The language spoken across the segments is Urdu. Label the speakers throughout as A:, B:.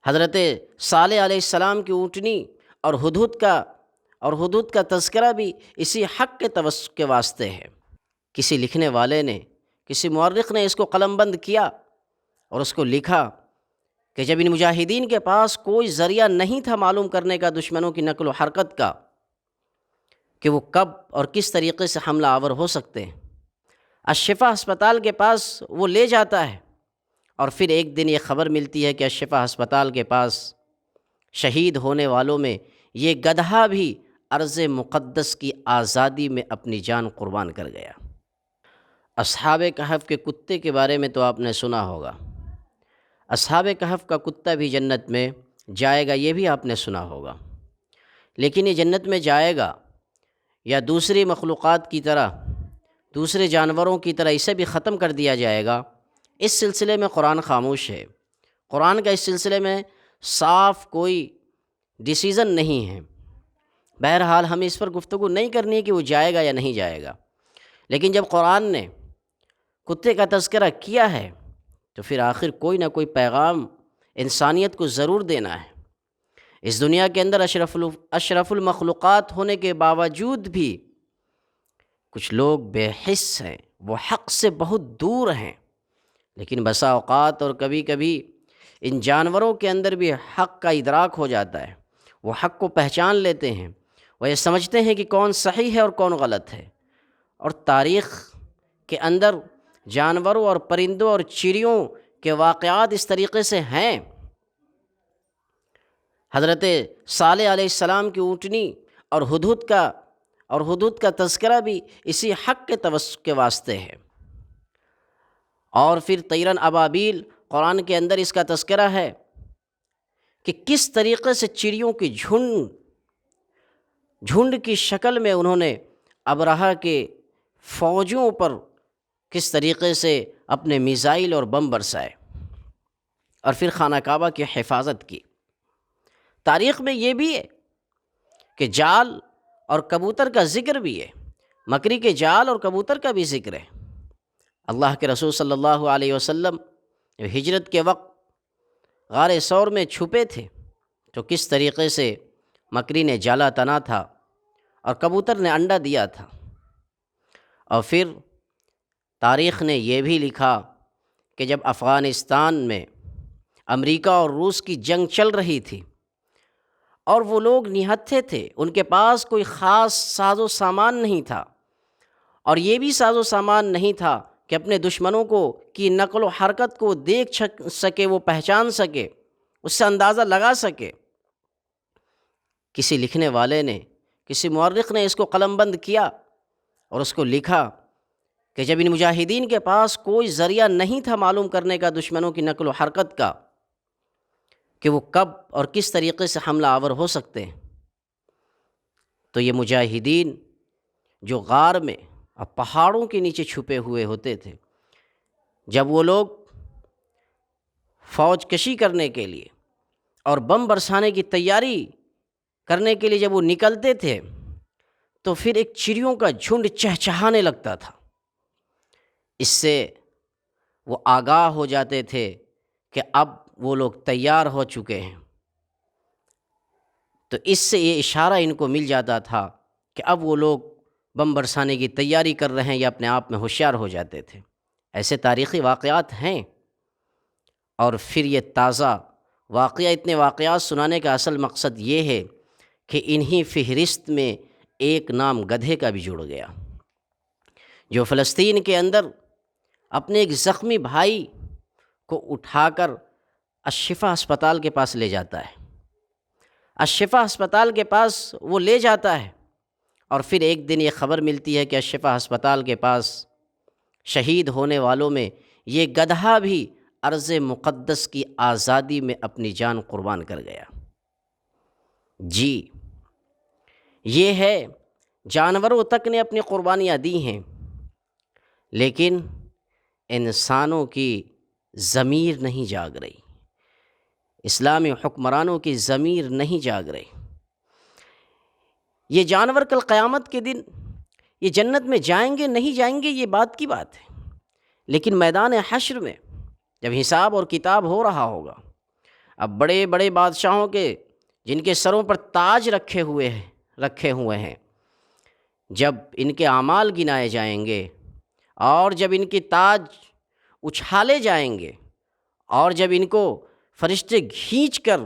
A: حضرت صالح علیہ السلام کی اونٹنی اور ہدہد کا تذکرہ بھی اسی حق کے واسطے ہے۔ کسی لکھنے والے نے، کسی مورخ نے اس کو قلم بند کیا اور اس کو لکھا کہ جب ان مجاہدین کے پاس کوئی ذریعہ نہیں تھا معلوم کرنے کا دشمنوں کی نقل و حرکت کا کہ وہ کب اور کس طریقے سے حملہ آور ہو سکتے ہیں، الشفا ہسپتال کے پاس وہ لے جاتا ہے، اور پھر ایک دن یہ خبر ملتی ہے کہ الشفا ہسپتال کے پاس شہید ہونے والوں میں یہ گدھا بھی ارض مقدس کی آزادی میں اپنی جان قربان کر گیا۔ اصحاب کہف کے کتے کے بارے میں تو آپ نے سنا ہوگا، اصحاب کہف کا کتا بھی جنت میں جائے گا، یہ بھی آپ نے سنا ہوگا، لیکن یہ جنت میں جائے گا یا دوسری مخلوقات کی طرح، دوسرے جانوروں کی طرح اسے بھی ختم کر دیا جائے گا، اس سلسلے میں قرآن خاموش ہے۔ قرآن کا اس سلسلے میں صاف کوئی ڈیسیزن نہیں ہے۔ بہرحال ہمیں اس پر گفتگو نہیں کرنی ہے کہ وہ جائے گا یا نہیں جائے گا، لیکن جب قرآن نے کتے کا تذکرہ کیا ہے تو پھر آخر کوئی نہ کوئی پیغام انسانیت کو ضرور دینا ہے۔ اس دنیا کے اندر اشرف المخلوقات ہونے کے باوجود بھی کچھ لوگ بے حس ہیں، وہ حق سے بہت دور ہیں، لیکن بسا اوقات اور کبھی کبھی ان جانوروں کے اندر بھی حق کا ادراک ہو جاتا ہے، وہ حق کو پہچان لیتے ہیں، وہ یہ سمجھتے ہیں کہ کون صحیح ہے اور کون غلط ہے۔ اور تاریخ کے اندر جانوروں اور پرندوں اور چڑیوں کے واقعات اس طریقے سے ہیں۔ حضرت صالح علیہ السلام کی اونٹنی اور ہدہد کا تذکرہ بھی اسی حق کے واسطے ہے۔ اور پھر طیرن ابابیل، قرآن کے اندر اس کا تذکرہ ہے کہ کس طریقے سے چڑیوں کی جھنڈ کی شکل میں انہوں نے ابرہہ کے فوجوں پر کس طریقے سے اپنے میزائل اور بم برسائے، اور پھر خانہ کعبہ کی حفاظت کی۔ تاریخ میں یہ بھی ہے کہ جال اور کبوتر کا ذکر بھی ہے، مکری کے جال اور کبوتر کا بھی ذکر ہے۔ اللہ کے رسول صلی اللہ علیہ وسلم ہجرت کے وقت غار ثور میں چھپے تھے تو کس طریقے سے مکری نے جالا تنا تھا اور کبوتر نے انڈا دیا تھا۔ اور پھر تاریخ نے یہ بھی لکھا کہ جب افغانستان میں امریکہ اور روس کی جنگ چل رہی تھی اور وہ لوگ نہتھے تھے، ان کے پاس کوئی خاص ساز و سامان نہیں تھا، اور یہ بھی ساز و سامان نہیں تھا کہ اپنے دشمنوں کی نقل و حرکت کو دیکھ سکے، وہ پہچان سکے، اس سے اندازہ لگا سکے۔ کسی لکھنے والے نے، کسی مورخ نے اس کو قلم بند کیا اور اس کو لکھا کہ جب ان مجاہدین کے پاس کوئی ذریعہ نہیں تھا معلوم کرنے کا دشمنوں کی نقل و حرکت کا کہ وہ کب اور کس طریقے سے حملہ آور ہو سکتے ہیں، تو یہ مجاہدین جو غار میں اور پہاڑوں کے نیچے چھپے ہوئے ہوتے تھے، جب وہ لوگ فوج کشی کرنے کے لیے اور بم برسانے کی تیاری کرنے کے لیے جب وہ نکلتے تھے تو پھر ایک چڑیوں کا جھنڈ چہچہانے لگتا تھا۔ اس سے وہ آگاہ ہو جاتے تھے کہ اب وہ لوگ تیار ہو چکے ہیں، تو اس سے یہ اشارہ ان کو مل جاتا تھا کہ اب وہ لوگ بم برسانے کی تیاری کر رہے ہیں، یا اپنے آپ میں ہوشیار ہو جاتے تھے۔ ایسے تاریخی واقعات ہیں۔ اور پھر یہ تازہ اتنے واقعات سنانے کا اصل مقصد یہ ہے کہ انہی فہرست میں ایک نام گدھے کا بھی جڑ گیا، جو فلسطین کے اندر اپنے ایک زخمی بھائی کو اٹھا کر الشفا ہسپتال کے پاس لے جاتا ہے۔ الشفا ہسپتال کے پاس وہ لے جاتا ہے، اور پھر ایک دن یہ خبر ملتی ہے کہ الشفا ہسپتال کے پاس شہید ہونے والوں میں یہ گدھا بھی ارض مقدس کی آزادی میں اپنی جان قربان کر گیا۔ جی، یہ ہے، جانوروں تک نے اپنی قربانیاں دی ہیں، لیکن انسانوں کی ضمیر نہیں جاگ رہی، اسلامی حکمرانوں کی ضمیر نہیں جاگ رہی۔ یہ جانور کل قیامت کے دن یہ جنت میں جائیں گے نہیں جائیں گے، یہ بات کی بات ہے، لیکن میدان حشر میں جب حساب اور کتاب ہو رہا ہوگا، اب بڑے بڑے بادشاہوں کے جن کے سروں پر تاج رکھے ہوئے ہیں، جب ان کے اعمال گنائے جائیں گے اور جب ان کے تاج اچھالے جائیں گے اور جب ان کو فرشتے کھینچ کر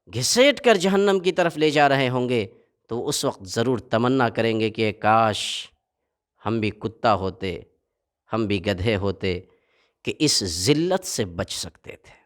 A: گھسیٹ کر جہنم کی طرف لے جا رہے ہوں گے، تو اس وقت ضرور تمنا کریں گے کہ کاش ہم بھی کتا ہوتے، ہم بھی گدھے ہوتے کہ اس ذلت سے بچ سکتے تھے۔